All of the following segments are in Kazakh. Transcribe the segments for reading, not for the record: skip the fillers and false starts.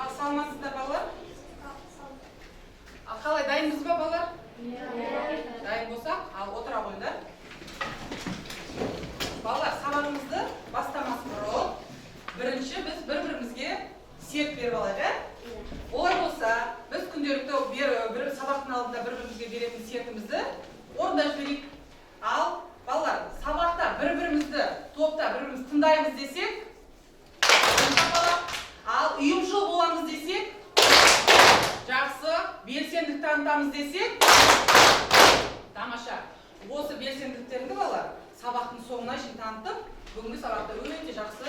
Саламатсыздар балалар? Қалай дайынбыз ба балалар? Дайын болсақ, ал отыра қойыңдар. Балалар, сабағымызды бастамас бұрын бірінші біз бір-бірімізге серт беріп алайық. Олай болса, біз күнделікті бір сабақтың алдында бір-бірімізге беретін сертімізді орындай жіберейік. Ал балалар, сабақта бір-бірімізді топта бір-біріміз тыңдаймыз десек, ал ұйымшыл боламыз десек, жақсы, белсенділік танытамыз десек, тамаша. Осы белсенділіктеріңді балалар сабақтың соңына шейін танытып, бүгінгі сабақта өте жақсы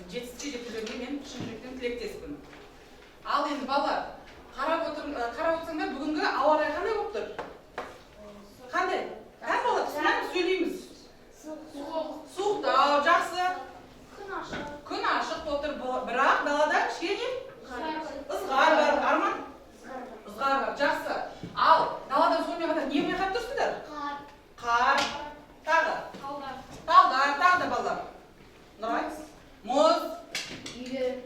жетістікке жетулеріне мен шын жүректен тілектеспін. Ал енді балалар, қарап отырсаңдар, бүгінгі ауа райы қандай болып тұр? Қандай? Балалар, түсінеміз, сөйлейміз. Суықтау, жақсы. Күн ашық болып тұр, бірақ далада кішкене ызғар бар, Арман? Ызғар бар, жақсы. Ал даладан сонымен қатар не байқап тұрсыңдар? Қар, тағы? Талдар, тағы да балалар. Нұрай? Мұз,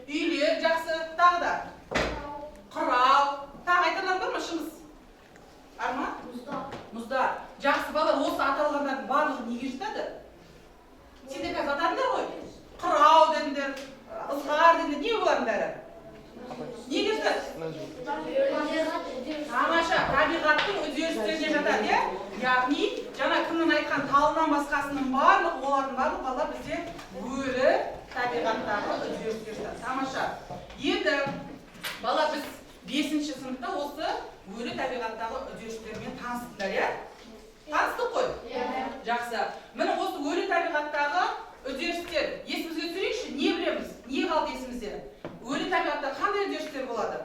үйлер, жақсы, тағы да? Қырау, тағы айтарлар бар ма, шыңыз? Арман? Мұздар. Жақсы, балалар, осы аталғандардың барлығы неге жатады? Сендер қазір атадыңдар ғой? Қырау дедіңдер, ызғар дедіңдер, не болардың бәрі? Неге жатады? Тамаша, табиғаттың өзгерістеріне жатады, е? Яғни, жаңа кімнің айтқан талынан басқасының барлығы, олардың барлығы балалар бізде өлі табиғаттағы өзгерістер жатады. Тамаша. Енді, балалар, біз 5-ші сыныпта осы өлі табиғаттағы өзгерістермен таныстыңдар, е? Таныстық қой? Жақсы. Міне осы өлі табиғаттағы өзгерістер есімізге түсірейікші, не білеміз? Не қалды есімізде? Өлі табиғатта қандай өзгерістер болады?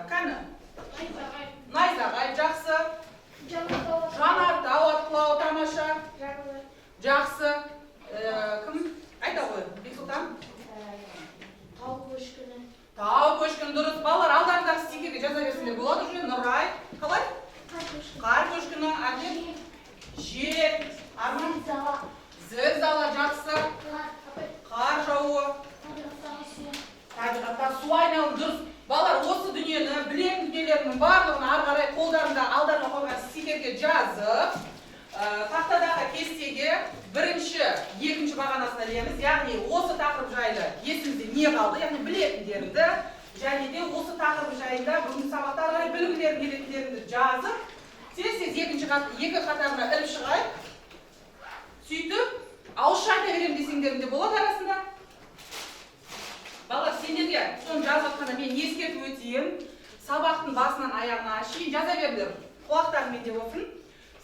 Қаны? Найзағай, жақсы. Жанартау атқылау, тамаша. Жақсы. Кім? Айта ғой, Бексұлтан? Тау көшкіні. Тау көшкіні, дұрыс. Балалар, алдарындағы стикерге жаза берсеңдер болады уже. Нұрай, қалай? Қар көшкіні, әдет. Жел, Арман? Зілзала, жақсы. Қар жауы. Табиғатта су айналым, дұрыс. Балалар, осы дүниені, білетін дүниелерінің барлығын ары қарай қолдарында алдарына қойған стикерге жазып, тақтадағы кестеге бірінші, екінші бағанасына ілеміз. Яғни осы тақырып жайлы есімізде не қалды, яғни білетіндерді, және де осы тақырып жайында бүгінгі сабақта ары қарай білгілерін келетіндерді жазып, тез-тез екі қатарына іліп шығайық. Сөйтіп, ауызша айта беремін десеңдерінде болады арасында. Балалар, сендерге соны жазып жатқанда мен ескертіп өтейін. Сабақтың басынан аяғына шейін жаза беріңдер. Құлақтарың менде болсын.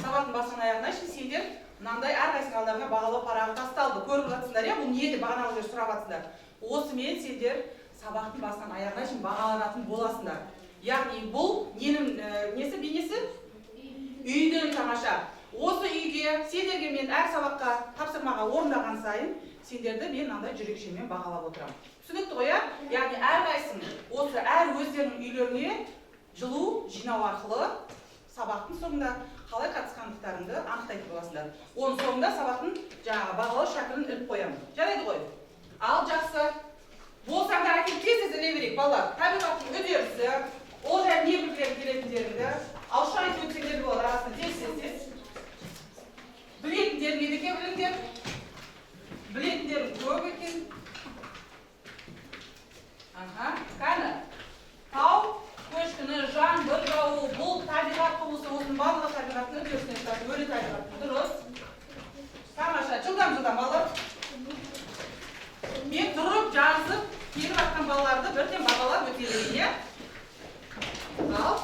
Сабақтың басынан аяғына шейін сендер мынандай әрқайсының алдарына бағалау парағы тасталды. Көріп жатсыңдар, иә? Бұл не деп бағанағылар сұрап жатсыңдар. Осымен сендер сабақтың басынан аяғына шейін бағаланатын боласыңдар. Яғни бұл ненің несі, бейнесі? Үйдің, тамаша. Осы үйге сендерге мен әр сабаққа тапсырмаға орындаған сайын сендерді мен мынандай жүрекшемен бағалап отырамын. Түсінікті ғой, яғни әрқайсың осы әр өздерінің үйлеріне жылу жинау арқылы сабақтың соңында қалай қатысқандықтарыңды анықтайтын боласыңдар. Оның соңында сабақтың жаңағы бағалау шәкірін іліп қоямын. Жарайды ғой? Ал жақсы. Болсаңдар әкеліп тез-тез іле берейік, балалар. Табиғаттың үдерісі, ол жайлы не білгілерін келетіндеріңді, ауызша айтып өтсеңдер болады арасында тез-тез. Білетіндерін едеке біліңдер. Білетіндерін көп екен. Қаны, тау көшкіні, жаңбыр жауы, бұл табиғат құбылысы, осының барлығы табиғаттың үдерісінен тұрады, өлі табиғаттың. Дұрыс. Тамаша, жылдам балалар. Мен тұрып, жазып, келіп жатқан балаларды бірден бағалап өтелейін. Ал,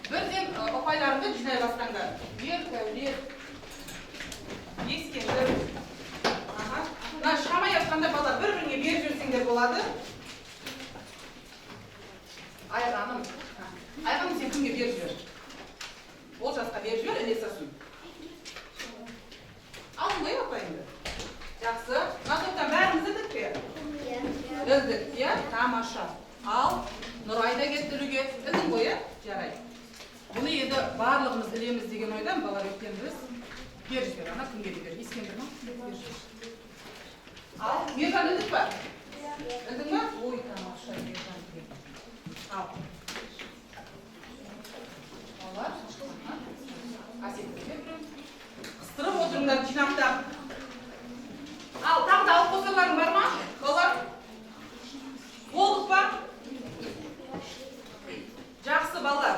бірден ұпайларымды жинай бастаңдар. Еркәулер, ескендір. Мына шамай жатқанда балалар бір-біріңе беріп жүрсеңдер болады. Айғаным, сен кімге беріп жүр? Ол жасқа беріп жүр, ілесасын. Алдың ғой апайыңды? Жақсы. Мақсаттан бәріміз ілдік пе? Ілдік, е? Тамаша. Ал, Нұрайда кетті үліге. Ілдің ғой, е? Жарайды. Бұны енді барлығымыз ілеміз деген ойдан, балар өткен біз беріп жүр. Ана кімге беріп? Ескендір ма? Ал, Мержан ілдік па? Ілдің ба? Ал. Балалар. Әсеттерге бір қыстырып отырыңдар жинақтап. Ал, тағы да алып қосарларың бар ма? Балалар. Болдық па? Жақсы балалар.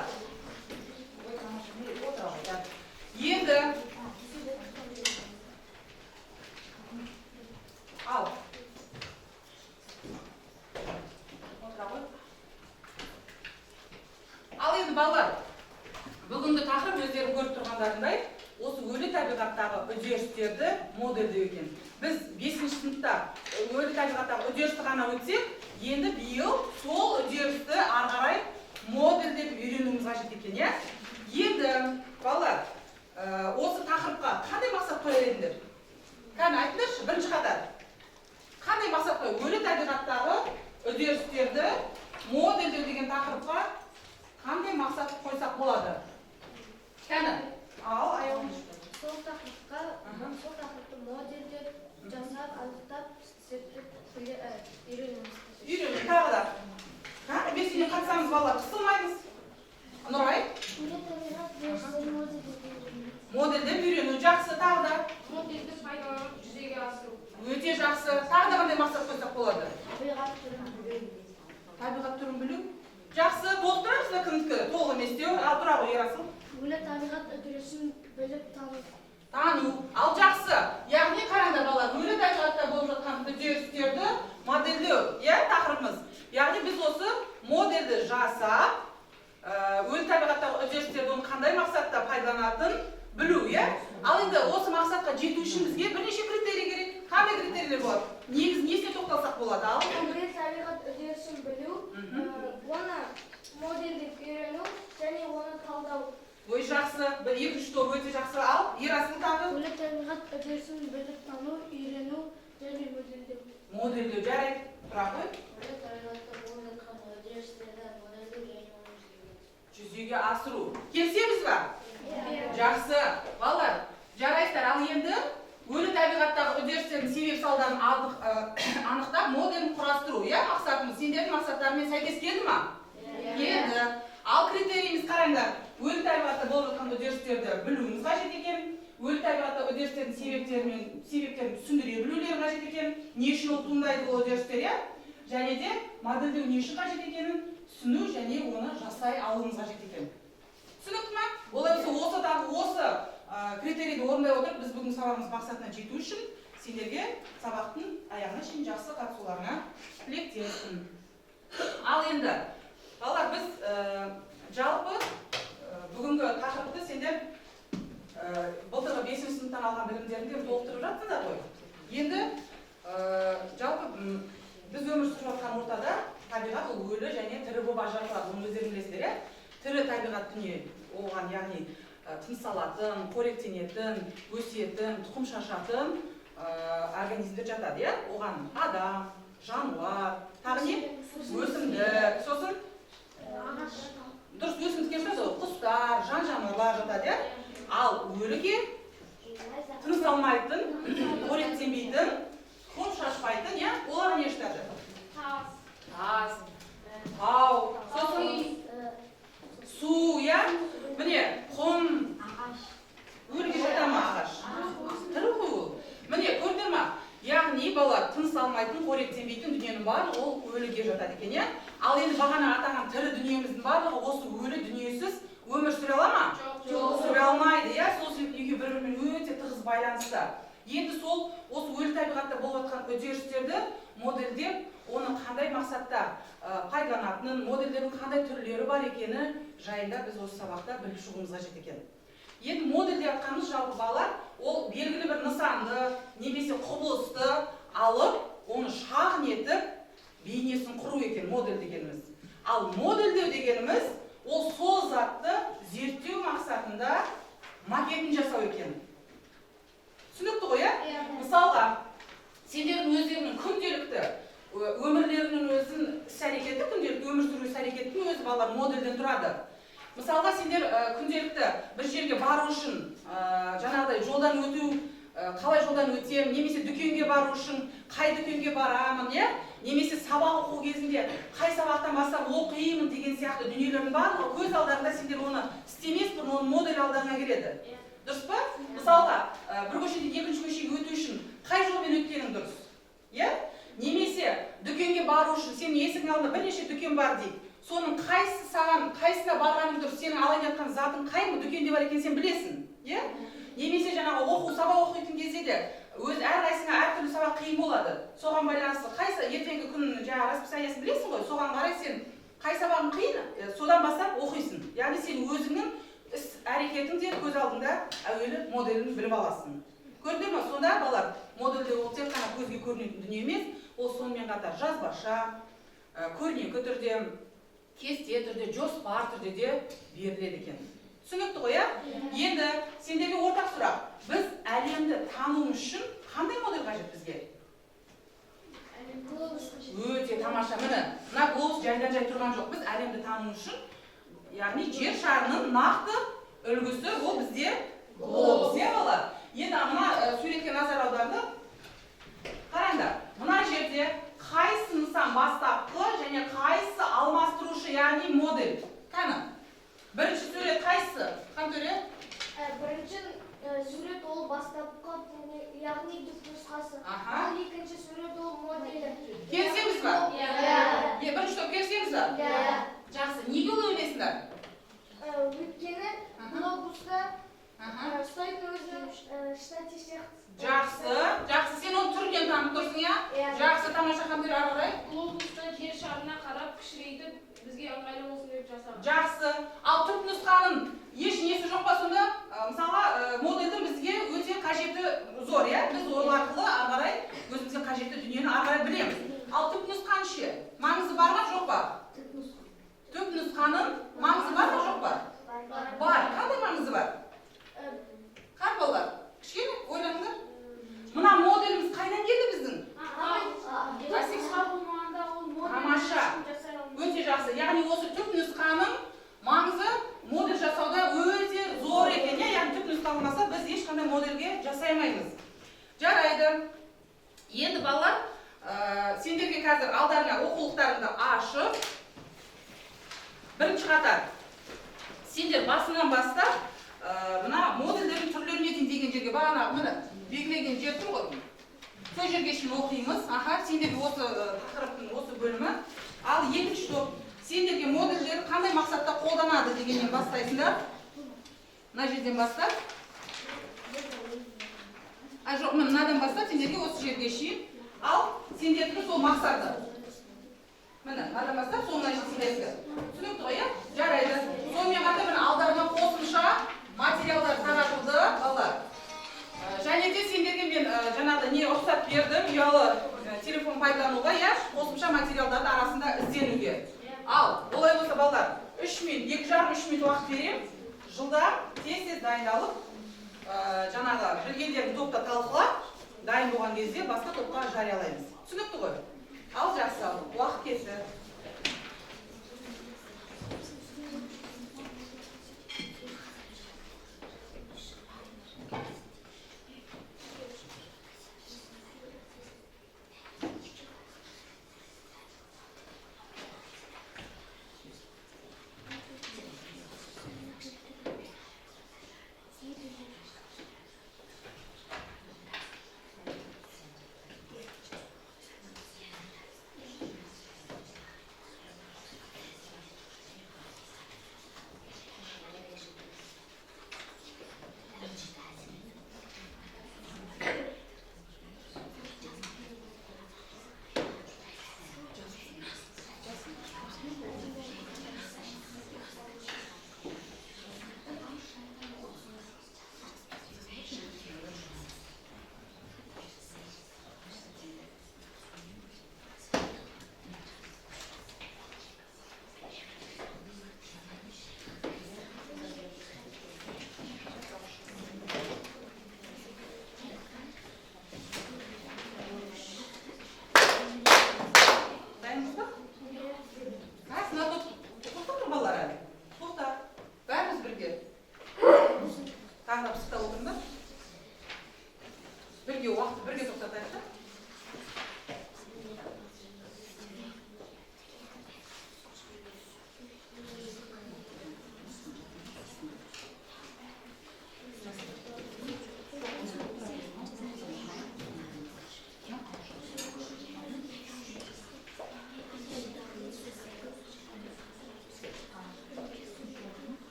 Енді ал. Ал енді балалар, бүгінгі тақырып өздерің көріп тұрғандарындай, осы өлі табиғаттағы үдерістерді модельдеу екен. Біз 5-ші сыныпта өлі табиғаттағы үдерісті ғана өтсек, енді биыл сол үдерісті ары қарай модельдеп үйренуіміз қажет екен, иә? Енді балалар, осы тақырыпқа қандай мақсат қояр едіңдер? Кәне айтыңдаршы, бірінші қатар. Қандай мақсат қой? Өлі табиғаттағы үдерістерді модельдеу деген тақырыпқа қандай мақсат қойсақ болады? Кәне, ал аяғын. Сол тақырыпты модельдеп, жасап, анықтап, зерттеп үйренуіміз. Үйрену, тағы да. Бесіне қатысамыз балалар, қысылмаймыз. Нұрай? Модельдеп үйрену, жақсы, тағы да. Модельді пайдаланып жүзеге асыру. Өте жақсы. Тағы да қандай мақсат қойсақ болады? Табиғат түрін білу. Табиғат түрін білу. Жақсы, толықтырамыз ба кімдікі? Толық емес деу, ал тұра ғой Ерасыл. Өлі табиғат үдерісін біліп тану. Тану. Ал жақсы. Яғни қараңдар балалар, өлі табиғатта болып жатқан үдерістерді модельдеу, иә, тақырыбымыз. Яғни біз осы модельді жасап, өлі табиғаттағы үдерістерді оны қандай мақсатта пайдаланатын білу, иә? Ал енді осы мақсатқа жету үшін бізге бірнеше критерий керек. Қандай критерийлер болады? Негіз несіне тоқталсақ болады? Ал Өлі табиғат үдерісін білу, оны модельдеп үйрену және оны талдау. ой жақсы, бір екінші топ өте жақсы. Ал Ерасыл тағы? Өлі табиғат үдерісін біліп тану, үйрену және модельдеу. Модельдеу, жарайды. Тұра ғой. Өлі табиғатта болып жатқан үдерістерді модельдеу және оны Жүзеге асыру. Келісеміз ба? Жақсы. Балалар, жарайсыздар. Ал енді өлі табиғаттағы үдерістердің себеп салдарын анықтап, моделін құрастыру, иә, мақсатымыз. Сендердің мақсаттарымен сәйкес келді ма? Келді. Ал критерийіміз қараңдар. Өлі табиғатта болып жатқан үдерістерді білуіміз қажет екен. Өлі табиғатта үдерістердің себептерін түсіндіре білулері қажет екен. Не үшін ол туындайды бұл үдерістер, иә? Және де модельдеу не үшін қажет екенін түсіну және оны жасай алуымыз қажет екен. Түсінікті ме? Олай болса осы критерийді орындай отырып, біз бүгін сабағымыз мақсатына жету үшін сендерге сабақтың аяғына шейін жақсы қатысуларыңа тілектеспін. Ал енді, балалар, біз жалпы бүгінгі тақырыпты сендер былтырғы 5-ші сыныптан алған білімдеріңді толықтырып жатсыңдар ғой. Енді жалпы біз өмір сүріп жатқан ортада табиғат ол өлі және тірі болып ажыратылады. Оны өздерің білесіздер, иә? Тірі табиғат дүние, оған яғни тыныс алатын, қоректенетін, өсетін, тұқым шашатын организмдер жатады, иә? Оған адам, жануар, тағы не? Өсімдік, сосын дұрыс өсімдікке жатады, құстар, жан-жануарлар жатады, иә? Ал өліге тыныс алмайтын, қоректенбейтін, тұқым шашпайтын, иә? Олар не жатады? Тас, тау, сосын су, иә? Міне, құм, өліге жата ма ағаш? Тірі ғой ол. Міне, көрдіңдер ма? Яғни балалар тыныс алмайтын, қоректенбейтін дүниенің барлығы ол өліге жатады екен, иә? Ал енді бағана атаған тірі дүниеміздің барлығы осы өлі дүниесіз өмір сүре ала ма? Жоқ. Сүре алмайды, иә? Сол себепті екеуі бір-бірімен өте тығыз байланысты. Енді сол осы өлі табиғатта болып жатқан үдерістерді модельдеп, оны қандай мақсатта пайдаланатынын, модельдердің қандай түрлері бар екені жайында біз осы сабақта біліп шығуымыз қажет екен. Енді модельде атқанымыз жалпы балалар, ол белгілі бір нысанды, немесе құбылысты алып, оны шағын етіп, бейнесін құру екен модель дегеніміз. Ал модельдеу дегеніміз, ол сол затты зерттеу мақсатында макетін жасау екен. Түсінікті ғой, иә? Мысалға, сендердің өздерінің күнделікті өмірлерінің өзін іс-әрекеті, күнделікті өмір сүру іс-әрекеттің өзі балалар модельден тұрады. Мысалға, сендер күнделікті бір жерге бару үшін жаңағыдай жолдан өту қалай жолдан өтем, немесе дүкенге бару үшін қай дүкенге барамын, немесе сабақ оқу кезінде қай сабақтан бастап оқимын деген сияқты дүниелердің барлығы көз алдарында сендер оны істемес бұрын оның модель алдарына келеді. Дұрыс па? Мысалға, бір көшеден екінші көшеге өту үшін қай жолмен өткенің дұрыс? Немесе дүкенге бару үшін сенің есігің алдында бірнеше дүкен бар дейді. Соның қайсына барғаның дұрыс, сенің алайын жатқан затың қай дүкенде бар екен сен білесің. Немесе жаңағы сабақ оқитын кезде де өз әрқайсыңа әртүрлі сабақ қиын болады. Соған байланысты қайсы ертеңгі күн жаңағы расписаниясын білесің ғой, соған қарай сен қай сабағың қиын, содан бастап оқисың. Яғни сен өзіңнің іс әрекетің де көз алдыңда әуелі моделін біліп аласың. Көрдіңіз ме? Сонда балалар, модельде ол тек қана көзге көрінетін дүние емес, ол сонымен қатар жазбаша, көрнекі түрде, кесте түрде, жоспар түрде де беріледі екен. Түсінікті ғой, Енді сендерге ортақ сұрақ. Біз әлемді тану үшін қандай модель қажет бізге? Өте тамаша. Міне, мына глобус жайдан жай тұрған жоқ. Біз әлемді тану үшін, яғни жер шарының нақты үлгісі ол бізде глобус, балалар. Енді мына суретке назар аударды. Қараңдар, мына жерде қайсы нысан бастапқы және қайсы алмастырушы, яғни модель. Қане? Бірінші сурет қайсы? Қантөре? Бірінші сурет ол бастапқы, яғни түпнұсқасы. Ал екінші сурет ол моделі. Келісеміз ба? Бірінші топ келісеміз ба? Жақсы. Неге олай ойлайсыңдар? Өйткені глобуста ұстайтын өзінің штатив сияқты. Жақсы. Сен оның түрінен танып тұрсың, Жақсы, тамаша. Қантөре ары қарай? Глобуста жер шарына қарап кішірейтіп бізге ыңғайлы болсын деп жасаған. Жақсы. Ал түпнұсқаның еш несі жоқ па сонда? Мысалға, модельдің бізге өте қажеті зор, Біз ол арқылы ары қарай өзімізге қажетті дүниені ары қарай білеміз. Ал түпнұсқаның ше, маңызы бар ма, жоқ па? Түпнұсқаның маңызы бар ма, жоқ па? Бар. Қандай маңызы бар? Қар балалар? Кішкене ойланыңдар. Мына моделіміз қайдан келді біздің? Тамаша. Өте жақсы. Яғни осы түпнұсқаның маңызы модель жасауда өте зор екен. Яғни түпнұсқа болмаса біз ешқандай модельге жасай алмаймыз. Жарайды. Енді балалар, сендерге қазір алдарыңа оқулықтарыңды ашып, бірінші қатар сендер басынан бастап мына модельдердің түрлеріне дейін деген жерге бағана міне белгілеген жер тұр ғой. Сол жерге шейін оқимыз. Сендерге осы тақырыптың осы бөлімі. Ал екінші топ сендерге модельдер қандай мақсатта қолданады дегеннен бастайсыңдар. Мына жерден бастап. Жоқ, мынадан бастап сендерге осы жерге шейін. Ал сендердің сол мақсаты. Міне, мынадан бастап соңына жетсіңдерсіздер. Түсінікті ғой, Жарайды. Сонымен қатар міне алдарына қосымша материалдар таратылды, балалар. Және де сендерге мен жаңағыда не рұқсат бердім, ұялы телефон пайдалануға, қосымша материалдардың арасында ізденуге. Ал, олай болса балалар, 2,5-3 минут уақыт берем. Жылда тез дайындалып, жаңағы білгендерін топта талқылап, дайын болған кезде басқа топқа жариялаймыз. Түсінікті ғой? Ал жақсы, уақыт кетті.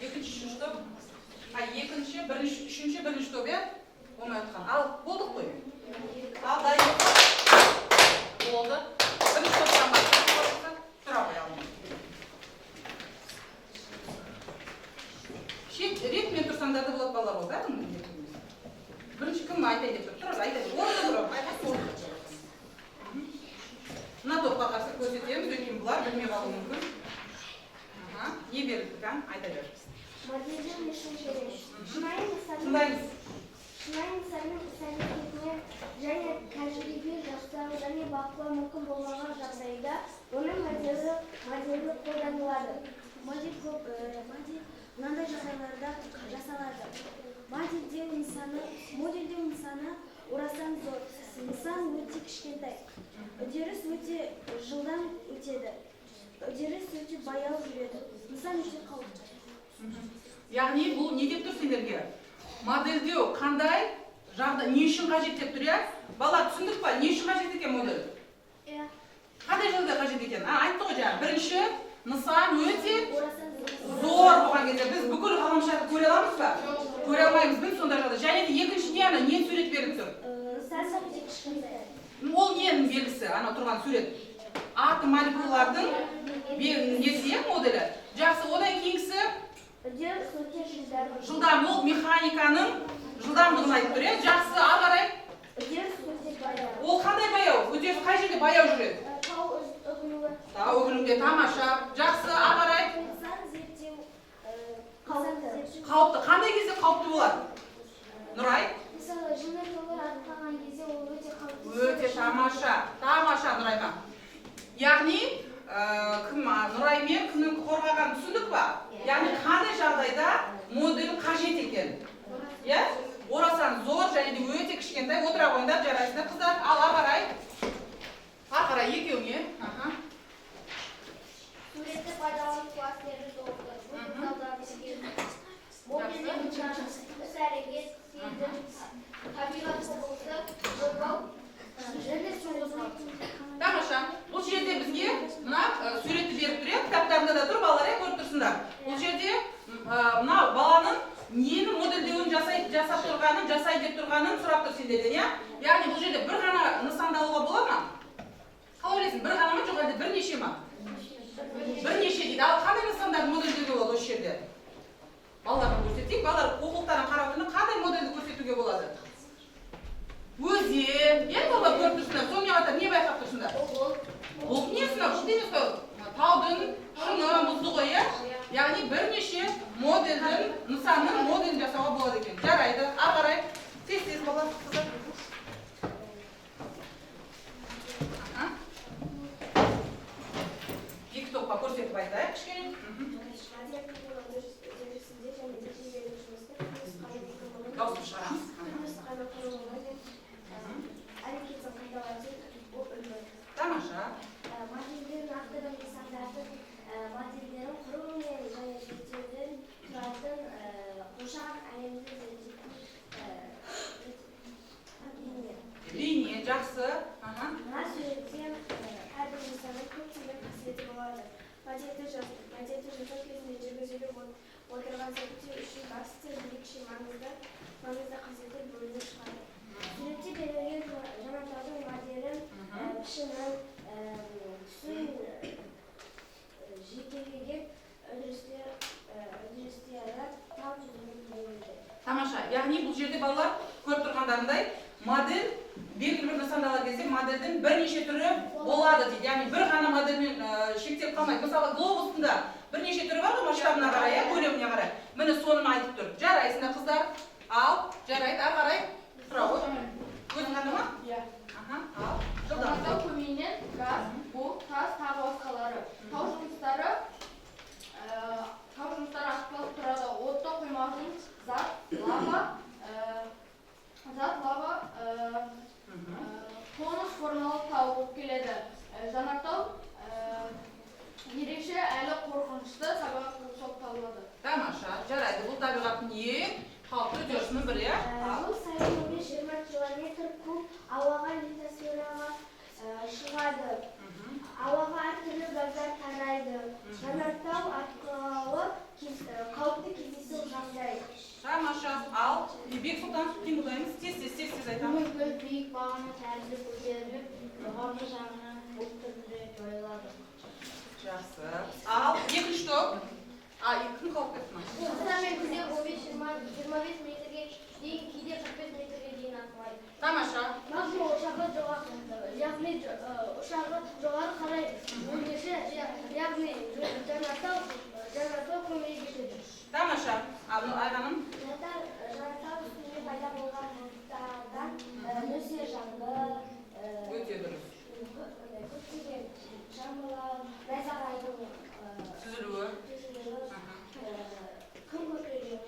Екінші, үшінші топ. Екінші, бірінші, үшінші, бірінші топ, иә? Болмай отқан. Ал, болдық қой. Ал, дайын. Болды. Бірінші топтан бастап тұра қоямын. Ретмен тұрсаңдар да болады балалар болды, бәрін. Бірінші кім айтайын деп тұр? Айтайын. Орында тұрып. Мына топқа қарсы көрсетеміз, өйткені бұлар білмей қалуы мүмкін. Не берілді, айта беріңіз. Модельдің мүшелері. Шынайы нысанның іс-әрекетіне және тәжірибе жастағы және бақылау мүмкін болмаған жағдайда оның моделі қолданылады. Модель мынандай жағдайларда жасалады. Модельдеу нысаны орасан зор. Нысан өте кішкентай. Үдеріс өте жылдам өтеді. Үдеріс өте баяу жүреді. Нысан өте қауіпті. Яғни бұл не деп тұр сендерге? Модельдеу қандай жағдай, не үшін қажет деп тұр, иә? Бала түсіндік па? Не үшін қажет екен модель? Иә. Қандай жағдай қажет екен? Айтты ғой жаңа. Бірінші, нысан өте Орасан зор болған кезде біз бүкіл ғаламшарды көре аламыз ба? Көре алмаймыз біз сондай жағдай. Және де екінші не ана, не сурет беріп тұр? Нысан өте кішкентай. Ол ненің белгісі, ана тұрған сурет? Атом молекулалардың несі, моделі. Жақсы, одан кейінгісі Үдеріс өте жылдам, ол механиканың жылдамдығын айтып тұр, иә? Жақсы, ары қарай. Үдеріс өте баяу. Ол қандай баяу? Үдеріс қай жерде баяу жүреді? Тау үгілуі. Тау үгілуінде, тамаша. Жақсы, ары қарай. Нысан зерттеу қауіпті. Қауіпті. Қандай кезде қауіпті болады? Нұрай? Мысалы, жынды толы атқаған кезде ол өте қауіпті. Өте тамаша. Тамаша, Нұрайға. Яғни, Нұрай мен кімнің қорғаған түсіндік ба? Яғни, қандай жағдайда модель қажет екен? Иә? Орасан зор және де өте кішкентай. Отыра қойыңдар, жарайсыңдар қыздар. Ал, ары қарай. Ары қарай, екеуіңе. Суретті пайдаланып кластерді толықтыр. Бұл мысалдағы модельдер іс-әрекет, сезім, табиғат құбылысы, жобау, және соғызға. Тамаша. Бұл жерде бізге мына суретті беріп тұр, кітаптарында да тұр, балалар, көріп тұрсыңдар. Бұл жерде мына баланың нені модельдеуін жасап тұрғанын, жасай деп тұрғанын сұрап тұр сендерден, иә? Яғни бұл жерде бір ғана нысанды алуға бола ма? Қалай ойлайсың, бір ғана ма, жоқ әлде бірнеше ма? Бірнеше дейді. Ал қандай нысандарды модельдеуге болады осы жерде? Балаларға көрсетейік. Балалар оқулықтарын қарап отырып қандай модельді көрсетуге болады? Өзен, иә, балалар көріп тұрсыңдар. Сонымен қатар не байқап тұрсыңдар? Бұл не сынап? Бұл не сынап? Таудың шыңы, мұзды ғой, иә? Яғни бірнеше модельдің, нысанның моделін жасауға болады екен. Жарайды. Ары қарай. Тез-тез балалар қыздар. Екі топқа көрсетіп айтайық кішкене. Дауысын шығарамыз. Тамаша. Модельдердің авторы нысандардың модельдерін құру мен және зерттеуден тұратын қоршаған әлемді зерттейтін Линия, жақсы. Мына суреттен әрбір нысанның көптеген қасиеті болады. Модельді жасау кезінде жүргізіліп отырған зерттеу үшін басты ерекше маңызды қасиеттер бөлініп шығады. Суретте берілген жанартаудың моделін, пішінін, түсін жекелеген үдерістері тау түзіліп бөлінді. Тамаша. Яғни бұл жерде балалар көріп тұрғандарындай модель белгілі бір нысандалар кезде модельдің бірнеше түрі болады дейді. Яғни бір ғана модельмен шектеліп қалмайды. Мысалы, глобустың да бірнеше түрі бар ғой, масштабына қарай, көлеміне қарай. Міне соны айтып тұр. Жарайсыңдар қыздар. Ал, жарайды, ары қарай. Тұра ғой. Өзің ғана ма? Иә. Ал, жылдам. Жанартау көмейінен газ, бу, тас, тағы басқалары. Тау жұмыстары атқылап тұрады. Отты қоймағын зат, лава, конус формалы тау болып келеді. Жанартау ерекше әлі қорқынышты табиғат болып табылады. Тамаша, жарайды. Бұл табиғаттың ең қауіпті үдерісінің бірі. Бұл сайын 20 километр куб ауаға литосфераға шығады. Ауаға әртүрлі газдар тарайды. Жанартау арқылы қауіпті Бек Сұлтан қимылдаймыз. Тез айтамыз. Көңіл биік бағана тәрізді көтеріліп, жоғарғы жағынан бұлт түрінде жойылады. Жақсы. Ал екінші топ. Кім қалып кетті ма? Осыдан күнде 15-25 метрге дейін, кейде 45 метрге дейін атқылайды. Тамаша. Мағжу ұшағы яғни ұшағы жоғары қарай өңдесе, яғни жанартау көмейге жетеді. Тамаша. Айғаным. Жанартау үстінде пайда болған мұхиттардан нөсер жаңбыр, Өте дұрыс. көптеген жаңбырлар, найзағайдың Түзілуі. күн көтерілуі,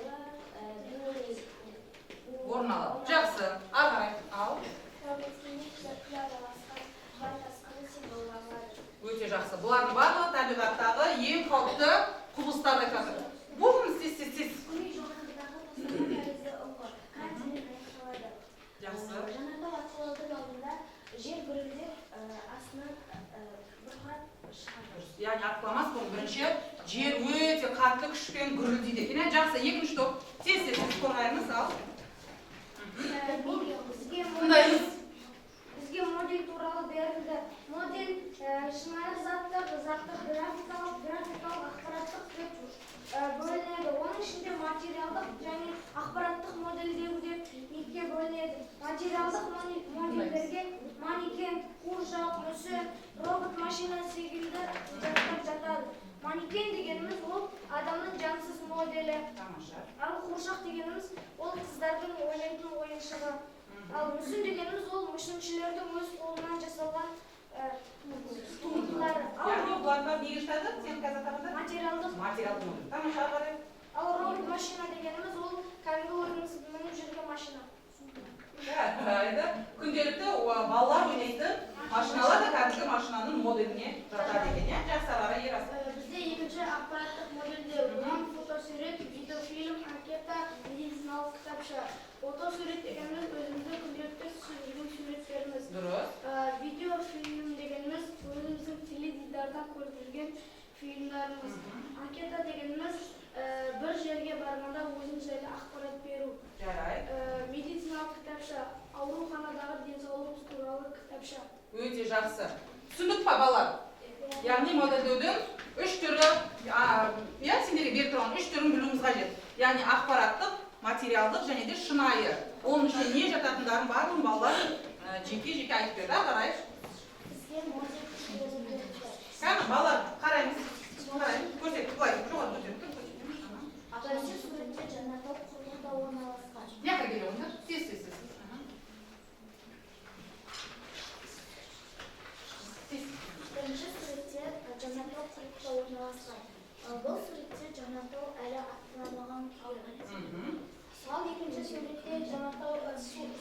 Орын алады. Жақсы. Ағарай. Ал. Өте жақсы. Бұлардың барлығы табиғаттағы ең қауіпті құбылыстарды айтады. Болыңыз тез. Жақсы. Жанартау атқылаудың алдында жер гүрілдеп астынан бұрқырап шығады. Яғни атқыламас бұл бірінші жер өте қатты күшпен гүрілдейді. Екен жақсы. Екінші топ. Тез қорғаймыз. Ал. Бізге модель туралы берілді. Модель шынайы заттық графикалық ақпараттық деп бөлінеді. Оның ішінде материалдық және ақпараттық модельдеу деп екіге бөлінеді. Материалдық модельдерге манекен, қуыршақ, мүсін, робот машина секілді заттар жатады. Манекен дегеніміз ол адамның жансыз моделі. Ал қуыршақ дегеніміз ол қыздардың ойнайтын ойыншығы. Ал мүсін дегеніміз ол мүсіншілердің өз қолынан жасалған туындылары. Яғни бұларға неге жатады? Сен қазір табында? Материалдық. Тамаша ағарай. Ал робот машина дегеніміз ол кәдімгі өзіңіз мініп жүрген машина. Күнделікті балалар ойнайтын машиналар да кәдімгі машинаның моделіне жатады екен. Жақсы ағарай ерасы. Бізде екінші ақпараттық модельдер. Оған фотосурет, видеофильм, анкета, медициналық кітапша. Фотосурет дегеніміз өзіміздің күнделікті түсірген суреттеріміз. Дұрыс. Видеофильм дегеніміз өзіміздің теледидардан көріп жүрген фильмдарымыз. Анкета дегеніміз бір жерге барғанда өзіміз жайлы ақпарат беру. Жарай. Медициналық кітапша, ауруханадағы денсаулық туралы кітапша. Өте жақсы. Түсіндік па балалар? Яғни модельдеудің үш түрі, сендерге беріп тұрған үш түрін білуіміз қажет. Яғни ақпараттық, материалдық және де шынайы. Оның ішінде не жататындарын барлығын балалар жеке айтып берді. Қарай. Балалар, қараймыз. Көрсет, былай, жоғары көрсет. Бірінші суретте жанартау құрлықта орналасқан. Яққа келе ойнар. Тез. Бірінші суретте жанартау құрлықта орналасқан. Бұл суретте жанартау әлі аттанамаған күйі. Ал екінші суретте жанартау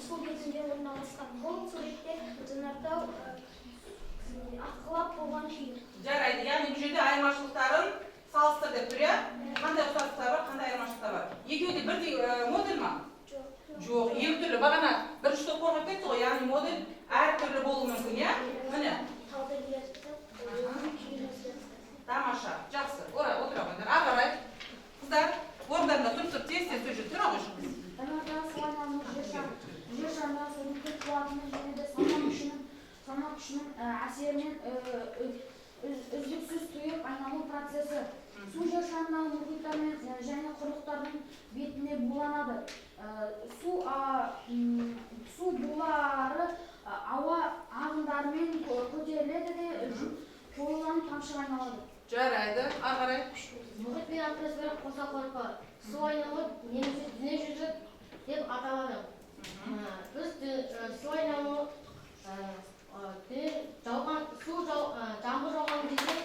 су бетінде орналасқан. Бұл суретте жанартау атқылап болған күйі. Жарайды, яғни бұл жерде айырмашылықтарын салыстыр деп тұр, қандай ұқсастықтар бар, қандай айырмашылықтар бар. Екеуі де бірдей модель ма? Жоқ, екі түрлі. Бағана бірінші топ қорғап кетті ғой, яғни модель әр түрлі болуы мүмкін, иә? Міне. Тамаша, жақсы. Отыра қойыңдар. Ағарай. Қыздар, орындарында тұрып тез сөйлеп тұра ғой шығыңыз. Жанартау суайнамыз жер шарында судың күш қуатының және де сана күшінің әсерінен үздіксіз тұйық айналу процесі. Су жер шарындағы мұхиттармен және құрлықтардың бетінде буланады. Су булары ауа ағындарымен көтеріледі де жойылған тамшыға айналады. Жарайды, ағарай. Мұхит пен атмосфера қоса қорқар. Су айналу немесе дүниежүзілік деп аталады. Біз су айналу жаңбыр жауған кезде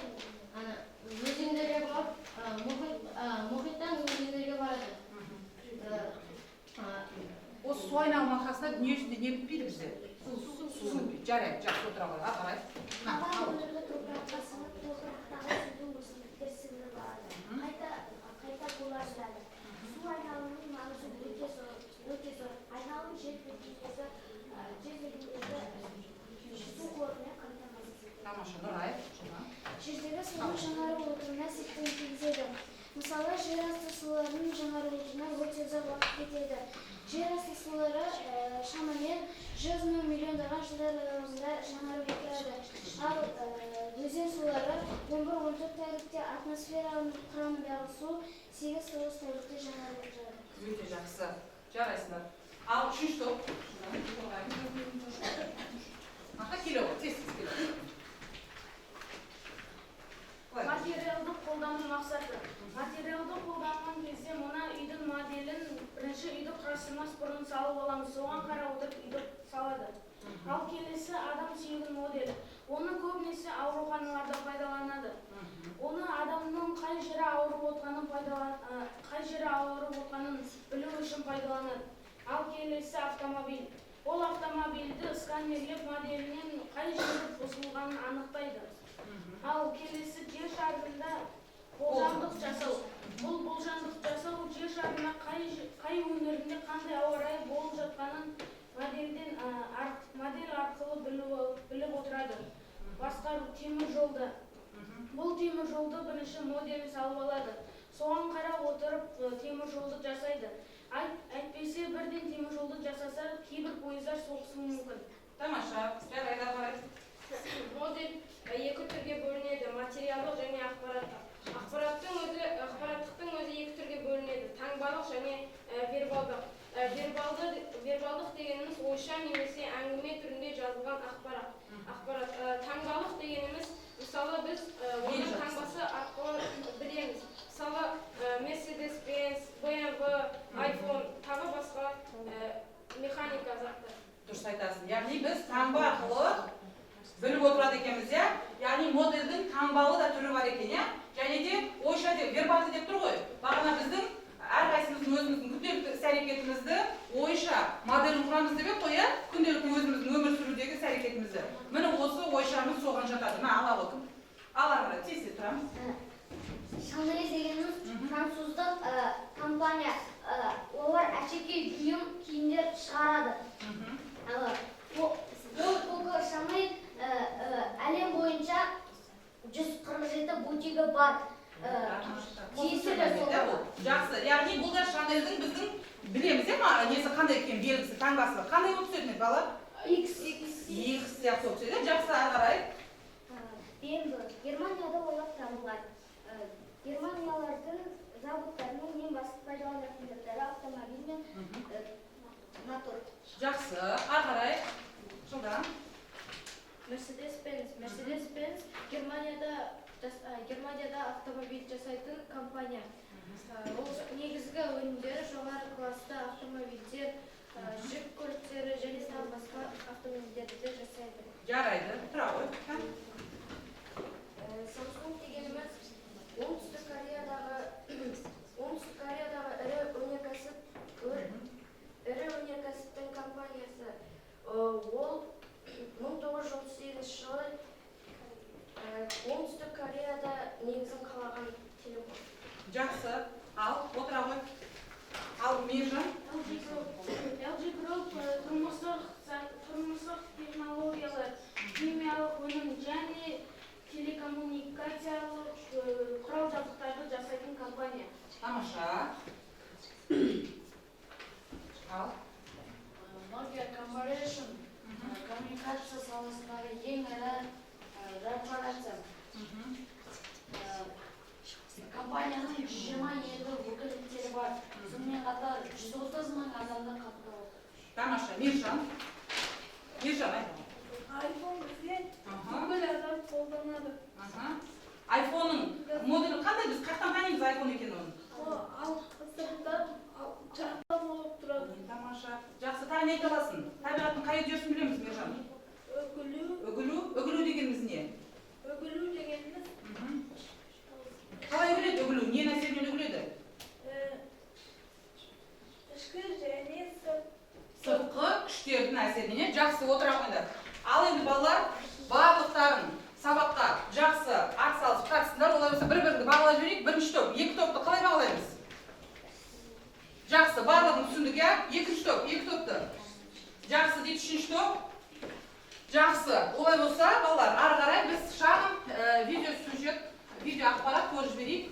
өзендерге барып, мұхиттан өзендерге барады. Осы су айналымның арқасында дүние жүзінде не бітпейді бізде? Су бітпейді. Жарайды, жақсы отыра қойды. Ағарай. Топыраққа сіңіп, топырақтағы судың өсімдіктер сіңіп барады. Қайта булажырады. Су айналымының маңызы өте зор. Айналым жер бетіндегі су қорымен қамтамасыз етеді. Тамаша, Нұрай. Жердегі судың жаңарудына септігін тигізеді. Мысалы, жер асты суларының жаңарудына өте ұзақ уақыт кетеді. Жер асты 100 миллиондаған жылдар аралығында жаңарып келеді. Ал өзен сулары 11-14 тәулікте атмосфераның құрамындағы су 8-9 тәулікте жаңарып жатады. Өте жақсы. Жарайсыңдар. Ал үшінші топ. Келе ғой, тез келе. Материалдық қолдану мақсаты. Материалды қолданған кезде мына үйдің моделін бірінші үйді құрастырмас бұрын салып аламыз. Соған қарап отырып үйді салады. Ал келесі адам сүйегінің моделі. Оны көбінесе ауруханаларда пайдаланады. Оны адамның қай жері ауырып отқанын білу үшін пайдаланады. Ал келесі автомобиль. Ол автомобильді сканерлеп моделінен қай жері бұзылғанын анықтайды. Ал келесі жер шарында болжамдық жасау. Бұл болжамдық жасау жер шарында қай өңірінде қандай ауа райы болып жатқанын модель арқылы біліп отырады. Басқару темір жолда. Бұл темір жолды бірінші моделін салып алады. Соған қарап отырып темір жолды жасайды. Әйтпесе бірден темір жолды жасаса, кейбір пойыздар соғысуы мүмкін. Тамаша. Жарайды, қарай. Модель екі түрге бөлінеді: материалдық және ақпараттық. Ақпараттықтың өзі екі түрге бөлінеді: таңбалық және вербалдық. Вербалдық дегеніміз ойша немесе әңгіме түрінде жазылған ақпарат. Таңбалық дегеніміз, мысалы біз оның таңбасы арқылы білеміз. Мысалы Mercedes-Benz, BMW, iPhone, тағы басқа механика заттар. Дұрыс айтасың. Яғни біз таңба арқылы біліп отырады екенбіз, иә? Яғни модельдің таңбалы да түрі бар екен, иә? Және де ойша деп, вербалды деп тұр ғой. Бағана біздің әрқайсымыздың өзіміздің күнделікті іс-әрекетімізді ойша моделін құрамыз деп ек қой, иә? Күнделікті өзіміздің өмір сүрудегі іс-әрекетімізді. Міне осы ойшамыз соған жатады. Мына ала отыр. Ала қарай, тез тұрамыз. Шанель дегеніміз француздық компания. Олар әшекей киімдер шығарады. Бұл Шанель әлем бойынша 147 бутигі бар. Жақсы. Яғни бұл да Шанельдің біздің білеміз, несі қандай екен белгісі, таңбасы. Қандай болып түседі бала? X сияқты болып түседі. Жақсы, ары қарай. Германияда ойлап табылған. Германиялардың заводтарының ең басты пайдаланатындықтары автомобиль мен мотор. Жақсы, ары қарай. Жылдан. Mercedes-Benz Германияда автомобиль жасайтын компания. Ол негізгі өнімдері жоғары класты автомобильдер, жүк көліктері және тағы басқа автомобильдерді жасайды. Жарайды, тұра ғой. Samsung дегеніміз Оңтүстік Кореядағы ірі өнеркәсіптің компаниясы. Ол 1938 жылы Оңтүстік Кореяда негізін қалаған телефон. Жақсы, ал, отыра ғой. Ал, Мейіржан. LG Group тұрмыстық технологиялар, химиялық өнім және телекоммуникациялық құрал-жабдықтарды жасайтын компания. Тамаша. Ал. Nokia Corporation коммуникация саласындағы ең ірі корпорация. Компанияның 127 өкілдіктері бар. Сонымен қатар 130 мың адамды қабылдап отыр. Тамаша, Мейіржан. Мейіржан, айт. iPhone бізде бүкіл адам қолданады. iPhone-ның моделі қандай? Біз қақтан танымыз iPhone екен оның? Ал сыртта жарықта болып тұрады. Тамаша. Жақсы, тағы не айта аласың? Табиғаттың қай үдерісін білеміз, Мейіржан? Үгілу дегеніміз не? Үгілу дегеніміз Қалай үгіледі үгілу? Не нәрседен үгіледі? ішкі және Сыртқы күштердің әсерінен. Жақсы, отыра қойыңдар. Ал енді балалар барлықтарын сабаққа жақсы атсалысып қатысыңдар. Олай болса бір-бірді бағалап жіберейік. Бірінші топ, екі топты қалай бағалаймыз? Жақсы, барлығын түсіндік, иә? Екінші топ, екі топты. Жақсы дейді, үшінші топ. Жақсы, олай болса балалар, ары қарай біз шағын видеосюжет, видео ақпарат көріп жіберейік.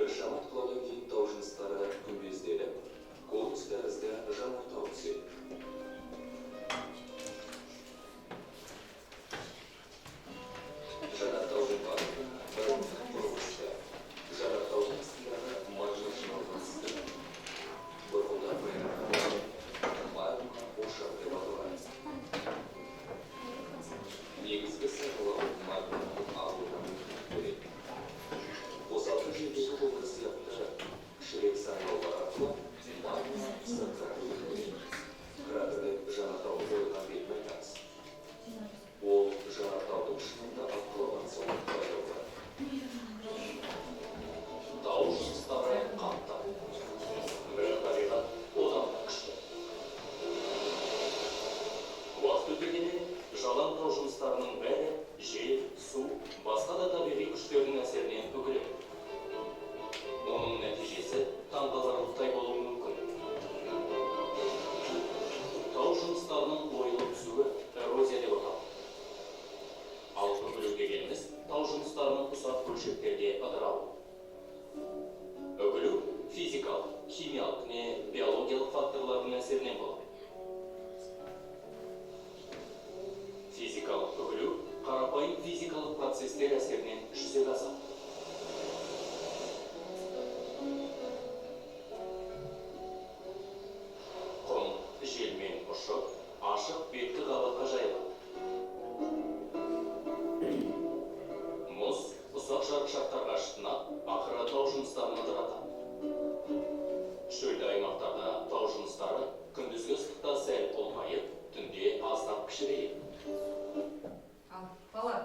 Біршамат құлаудан кейін тау жыныстары күмбезделіп, конус тәрізді жанартау түседі. Жанартаудың барлығы бір құрылысты. Жанартаудың астындағы маржа жиналған сызды. Бұрғылда байрағы магма ошақ деп аталады. Негізгі сағылау магманың ағудан көреді. Қосалқы жердегі көпір сияқты кішірек саңылаулар арқылы магма сыртқа бөлінеді. Кратерден жанартау қойылған бетін айтамыз. Ол жанартаудың шыңында атқылаған соң пайда болады. Тау жыныстары қаптап, бірақ табиғат одан да күшті. Уақыт өте келе жалаң тау жыныстарының бәрі жел, су, басқа да табиғи күштердің әсерінен төгіледі. Оның нәтижесі таңғаларлықтай болуы мүмкін. Тау жыныстарының ойылып түсуі эрозия деп аталады. Ал үгілу дегеніміз тау жыныстарының ұсақ бөлшектерге ыдырауы. Үгілу физикалық, химиялық не биологиялық факторлардың әсерінен болады. Физикалық үгілу қарапайым физикалық процестер әсерінен жүзеге асады. Құм желмен ұшып, ашық беткі қабатқа жайылады. Мұз ұсақ жарықшақтарға шытынап, ақыры тау жыныстарын ыдыратады. Шөлді аймақтарда тау жыныстары күндізгі ыстықта сәл ұлғайып, түнде аздап кішірейеді. Ал балалар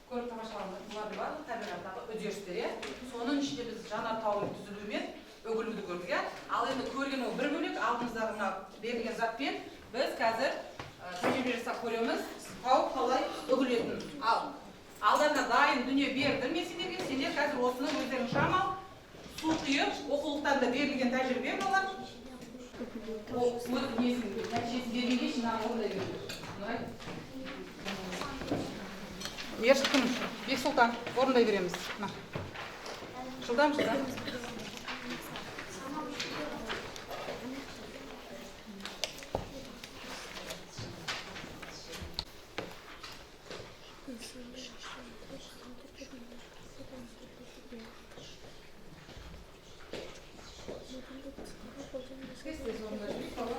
көріп тамашалаңдар, бұлардың барлығы табиғаттағы үдерістер. Соның ішінде біз жанартаудың түзілуі мен үгілуді көрдік. Ал енді көрген ол бір бөлек, алдымыздағы мына берілген затпен біз қазір тәжірибе жасап көреміз, тау қалай үгілетінін. Ал алдарына дайын дүние бердім мен сендерге. Сендер қазір осыны өздерің шамал, су құйып, оқулықтарында берілген тәжірибе балалар. Өз несін, нәтижесін бергенде жинақ орындай береді. Ершікім, Бексұлтан, орындай береміз. Жылдам.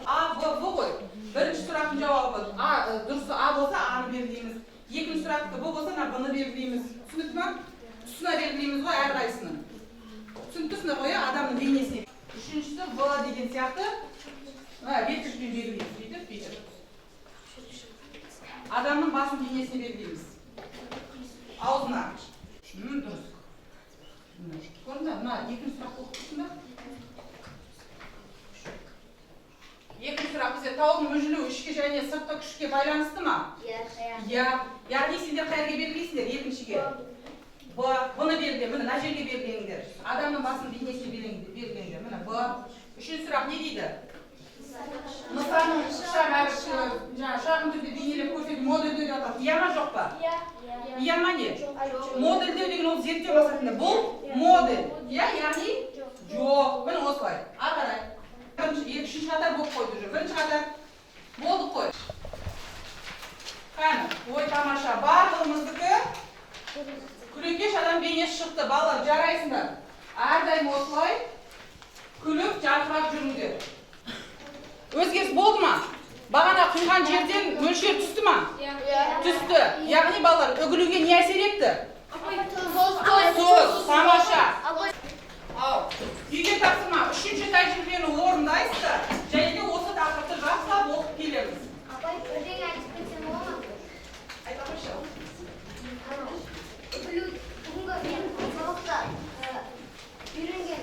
А, Б ғой. Бірінші сұрақтың жауабы дұрысы А болса, Аны белгілейміз. Екінші сұрақты Б болса, Б-ны белгілейміз. Түсінікті ме? Тұсына белгілейміз ғой әрқайсысын. Түсініктісіңдер ғой, адамның бейнесіне. Үшіншісі Б деген сияқты беткішпен белгілейміз. Бүйтіп. Адамның басын бейнесіне белгілейміз. Аузына. Дұрыс. Көрдіңдер? Мына екінші сұрақты оқытысыңдар. Екінші сұрақ бізде таудың мүжілуі ішкі және сыртқы күшке байланысты ма? Иә. Яғни сендер қай жерге белгілейсіңдер екіншіге? Бұны белгіле, міне мына жерге белгілеңдер. Адамның басын бейнесіне белгілеңдер. Міне Б. Үшінші сұрақ не дейді? Нысанның шағын түрде бейнелеп көрсету модельдеу деп аталады. Иә ма жоқ па? Иә ма не? Модельдеу деген ол зерттеу мақсатында. Бұл модель. Иә, яғни жоқ. Міне осылай. Ары қарай. Үшінші қатар болып қойды жүр. Бірінші қатар болдық қой. Қане, ой тамаша. Барлығымыздікі күлекеш адам бейнесі шықты. Балалар, жарайсыңдар. Әрдайым осылай күліп, жарқырап жүріңдер. Өзгеріс болды ма? Бағана құйған жерден мөлшер түсті ма? Түсті. Яғни балалар, үгілуге не әсер етті? Сөз. Тамаша. Ал, үйге тапсырма, үшінші тәжірибені орындайсыздар, және де осы тақырыпты жақсылап оқып келеміз. Апай, бірдеңе айтып кетсем бола ма? Айта қойшы. Бүгінгі мен сабақта үйренген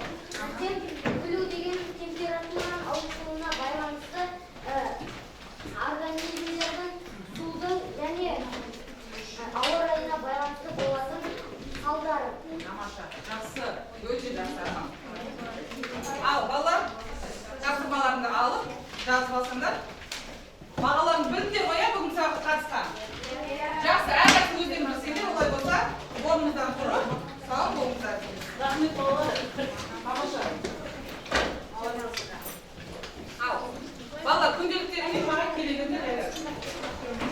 үгілу деген температураның ауытқуына байланысты организмдердің судың және ауа райына байланысты болатын салдары. Тамаша, жақсы, өте жақсы. Ал, балалар, тапсырмаларыңды алып, жазып алсаңдар. Бағаларын біліңдер ғой, бүгін сабаққа қатысқан. Жақсы, әрқайсысы өздерің білсеңдер, олай болса, орныңыздан тұрып